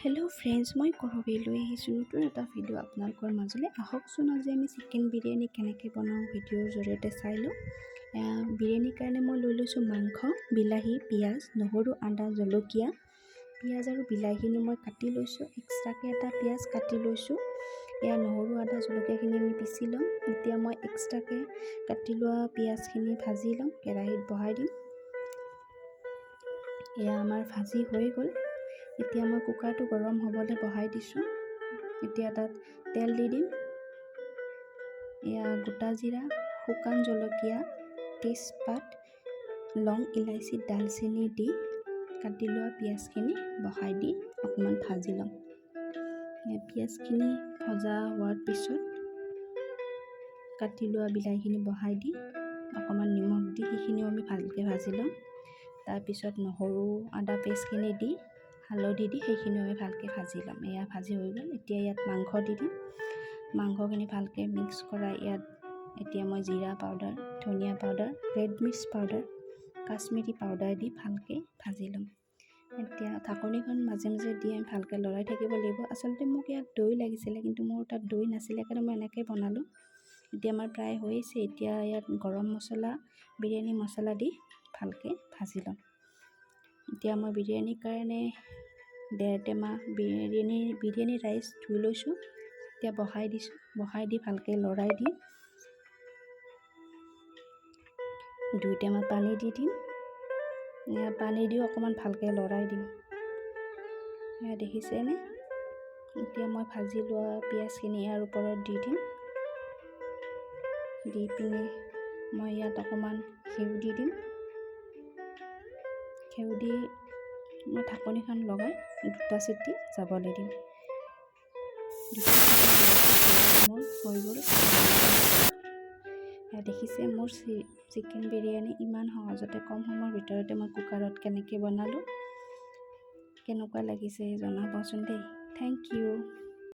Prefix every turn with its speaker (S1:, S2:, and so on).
S1: Hello' friends, মই কৰবী লৈ আহিছোঁ নতুন এটা ভিডিঅ' আপোনালোকৰ মাজলৈ। আহকচোন আজি আমি চিকেন বিৰিয়ানী কেনেকৈ বনাওঁ ভিডিঅ'ৰ জৰিয়তে চাই লওঁ। বিৰিয়ানীৰ কাৰণে মই লৈ লৈছোঁ মাংস, বিলাহী, পিঁয়াজ, নহৰু, আদা, জলকীয়া। পিঁয়াজ আৰু বিলাহীখিনি মই কাটি লৈছোঁ। এক্সট্ৰাকৈ এটা পিঁয়াজ কাটি লৈছোঁ। নহৰু, আদা, জলকীয়াখিনি আমি পিচি ল'ম। এতিয়া মই এক্সট্ৰাকৈ কাটি লোৱা পিঁয়াজখিনি ভাজি ল'ম, কেৰাহীত বহাই দিম। আমাৰ ভাজি হৈ গ'ল। এতিয়া মই কুকাৰটো গৰম হ'বলৈ বহাই দিছোঁ। এতিয়া তাত তেল দি দিম। গোটা জিৰা, শুকান জলকীয়া, তেজপাত, লং, ইলাচি, ডালচেনি দি কাটি লোৱা পিঁয়াজখিনি বহাই দি অকণমান ভাজি ল'ম। পিঁয়াজখিনি ভজা হোৱাৰ পিছত কাটি লোৱা বিলাহীখিনি বহাই দি অকণমান নিমখ দি সেইখিনিও আমি ভালকৈ ভাজি ল'ম। তাৰপিছত নহৰু, আদা পেষ্টখিনি দি হালধি দি সেইখিনিও আমি ভালকৈ ভাজি ল'ম। ভাজি হৈ গ'ল। এতিয়া ইয়াত মাংস দি দিম। মাংসখিনি ভালকৈ মিক্স কৰাই এতিয়া মই জিৰা পাউডাৰ, ধনিয়া পাউডাৰ, ৰেড মিৰ্চ পাউডাৰ, কাশ্মীৰী পাউডাৰ দি ভালকৈ ভাজি ল'ম। এতিয়া ঢাকনিখন মাজে মাজে দি আমি ভালকৈ লৰাই থাকিব লাগিব। আচলতে মোক ইয়াত দৈ লাগিছিলে, কিন্তু মোৰ তাত দৈ নাছিলে কাৰণে মই এনেকৈ বনালোঁ। এতিয়া আমাৰ প্ৰায় হৈছে। এতিয়া ইয়াত গৰম মছলা, বিৰিয়ানী মছলা দি ভালকৈ ভাজি ল'ম। এতিয়া মই বিৰিয়ানীৰ কাৰণে 1.5 টেমা বিৰিয়ানী ৰাইচ ধুই লৈছোঁ। এতিয়া বহাই দিছোঁ। বহাই দি ভালকৈ লৰাই দি 2 টেমা পানী দি দিম। পানী দিও অকণমান ভালকৈ লৰাই দিম। দেখিছেনে? এতিয়া মই ভাজি লোৱা পিঁয়াজখিনি ইয়াৰ ওপৰত দি দিম। দি পিনে মই ইয়াত অকণমান ঘিউ দি দিম। ঘিউ দি মই ঢাকনিখন লগাই 2টা চিটি যাবলৈ দিম। মোৰ হৈ গ'ল। দেখিছে মোৰ চিকেন বিৰিয়ানী ইমান সহজতে কম সময়ৰ ভিতৰতে মই কুকাৰত কেনেকৈ বনালোঁ। কেনেকুৱা লাগিছে জনাবচোন দেই। Thank U.